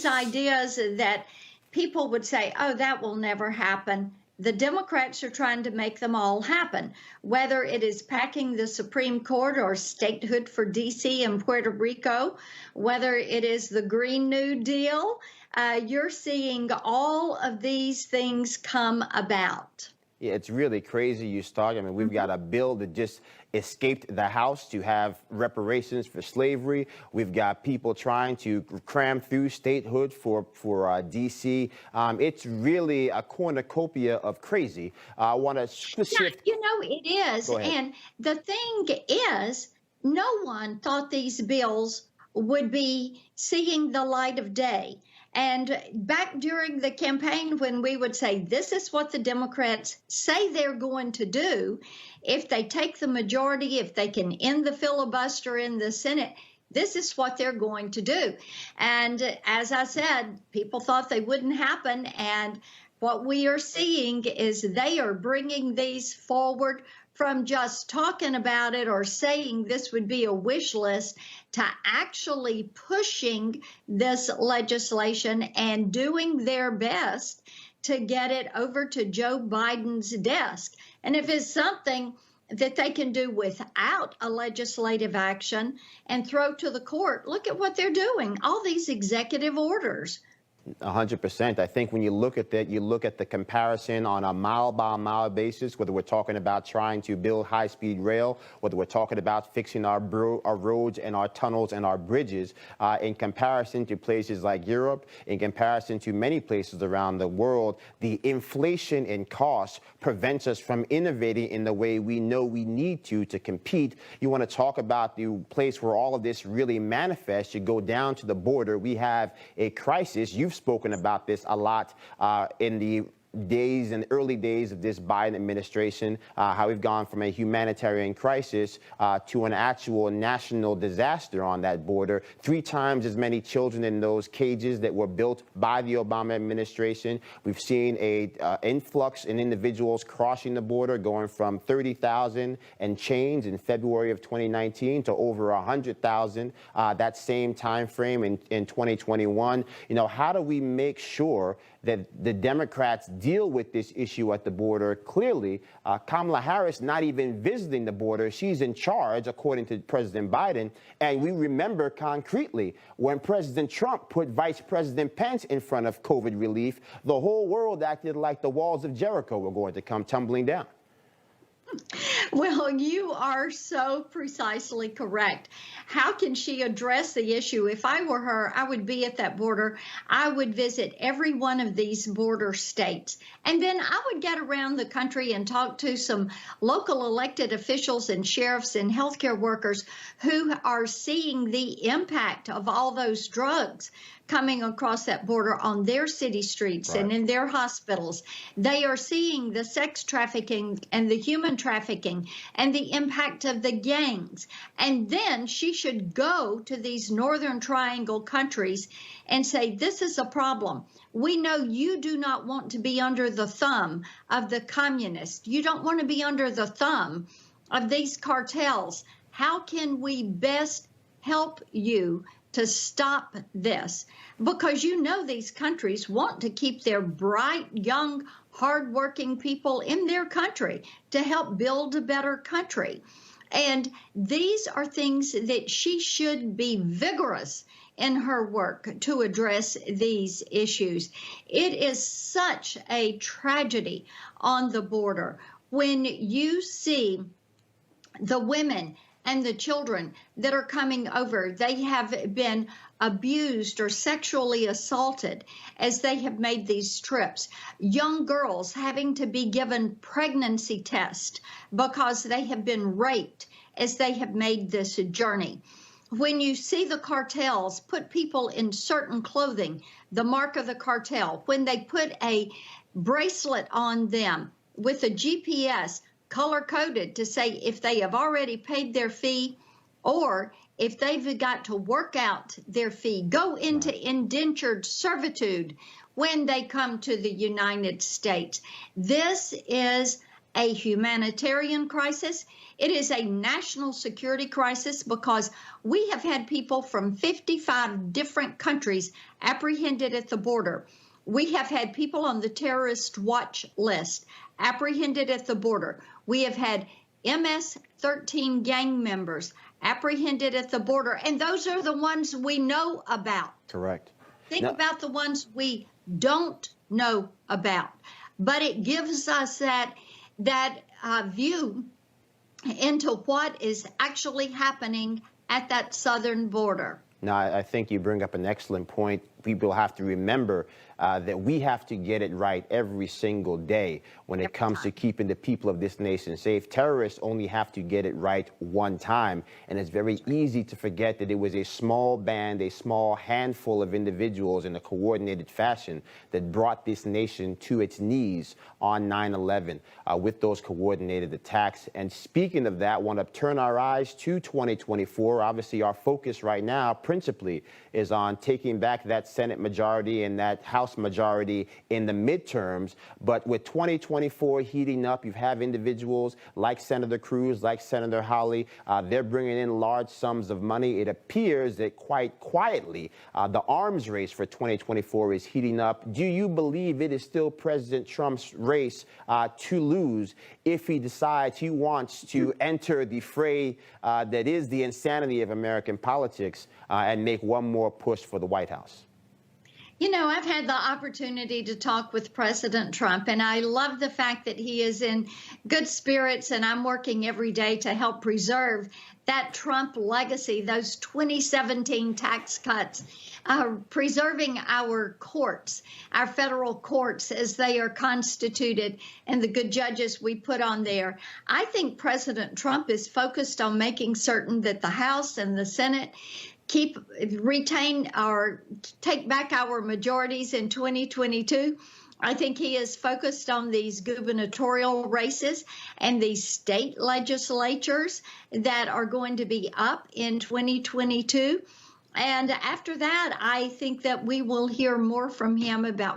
these ideas that people would say, oh, that will never happen. The Democrats are trying to make them all happen, whether it is packing the Supreme Court or statehood for D.C. and Puerto Rico, whether it is the Green New Deal. You're seeing all of these things come about. Yeah, it's really crazy you start. I mean, we've got a bill that just escaped the House to have reparations for slavery. We've got people trying to cram through statehood for D.C. It's really a cornucopia of crazy. I want to shift. Yeah, you know, it is. And the thing is, no one thought these bills would be seeing the light of day. And back during the campaign, when we would say, this is what the Democrats say they're going to do, if they take the majority, if they can end the filibuster in the Senate, this is what they're going to do. And as I said, people thought they wouldn't happen. And what we are seeing is they are bringing these forward from just talking about it or saying this would be a wish list to actually pushing this legislation and doing their best to get it over to Joe Biden's desk. And if it's something that they can do without a legislative action and throw to the court, look at what they're doing, all these executive orders. 100%. I think when you look at that, you look at the comparison on a mile-by-mile basis, whether we're talking about trying to build high-speed rail, whether we're talking about fixing our roads and our tunnels and our bridges, in comparison to places like Europe, in comparison to many places around the world, the inflation in costs prevents us from innovating in the way we know we need to compete. You want to talk about the place where all of this really manifests, you go down to the border. We have a crisis. You've spoken about this a lot in the days and early days of this Biden administration, how we've gone from a humanitarian crisis to an actual national disaster on that border. 3 times as many children in those cages that were built by the Obama administration. We've seen a influx in individuals crossing the border, going from 30,000 and change in February of 2019 to over 100,000 that same time frame in 2021. You know, how do we make sure that the Democrats deal with this issue at the border? Clearly, Kamala Harris not even visiting the border. She's in charge, according to President Biden. And we remember concretely when President Trump put Vice President Pence in front of COVID relief, the whole world acted like the walls of Jericho were going to come tumbling down. Well, you are so precisely correct. How can she address the issue? If I were her, I would be at that border. I would visit every one of these border states. And then I would get around the country and talk to some local elected officials and sheriffs and healthcare workers who are seeing the impact of all those drugs coming across that border on their city streets and in their hospitals. They are seeing the sex trafficking and the human trafficking and the impact of the gangs. And then she should go to these Northern Triangle countries and say, this is a problem. We know you do not want to be under the thumb of the communists. You don't want to be under the thumb of these cartels. How can we best help you to stop this? Because you know these countries want to keep their bright, young, hardworking people in their country to help build a better country. And these are things that she should be vigorous in her work to address these issues. It is such a tragedy on the border when you see the women and the children that are coming over. They have been abused or sexually assaulted as they have made these trips. Young girls having to be given pregnancy tests because they have been raped as they have made this journey. When you see the cartels put people in certain clothing, the mark of the cartel, when they put a bracelet on them with a GPS color-coded to say if they have already paid their fee or if they've got to work out their fee, go into indentured servitude when they come to the United States. This is a humanitarian crisis. It is a national security crisis because we have had people from 55 different countries apprehended at the border. We have had people on the terrorist watch list apprehended at the border. We have had MS-13 gang members apprehended at the border, and those are the ones we know about. Correct. Think about the ones we don't know about. But it gives us that view into what is actually happening at that southern border. Now, I think you bring up an excellent point. People have to remember that we have to get it right every single day when it comes to keeping the people of this nation safe. Terrorists only have to get it right one time, and it's very easy to forget that it was a small band, a small handful of individuals in a coordinated fashion that brought this nation to its knees on 9/11 with those coordinated attacks. And speaking of that, I want to turn our eyes to 2024. Obviously, our focus right now principally is on taking back that Senate majority and that House majority in the midterms. But with 2024 heating up, you have individuals like Senator Cruz, like Senator Hawley. They're bringing in large sums of money. It appears that quite quietly, the arms race for 2024 is heating up. Do you believe it is still President Trump's race to lose if he decides he wants to enter the fray that is the insanity of American politics and make one more push for the White House? You know, I've had the opportunity to talk with President Trump, and I love the fact that he is in good spirits, and I'm working every day to help preserve that Trump legacy, those 2017 tax cuts, preserving our courts, our federal courts as they are constituted, and the good judges we put on there. I think President Trump is focused on making certain that the House and the Senate retain or take back our majorities in 2022. I think he is focused on these gubernatorial races and these state legislatures that are going to be up in 2022. And after that, I think that we will hear more from him about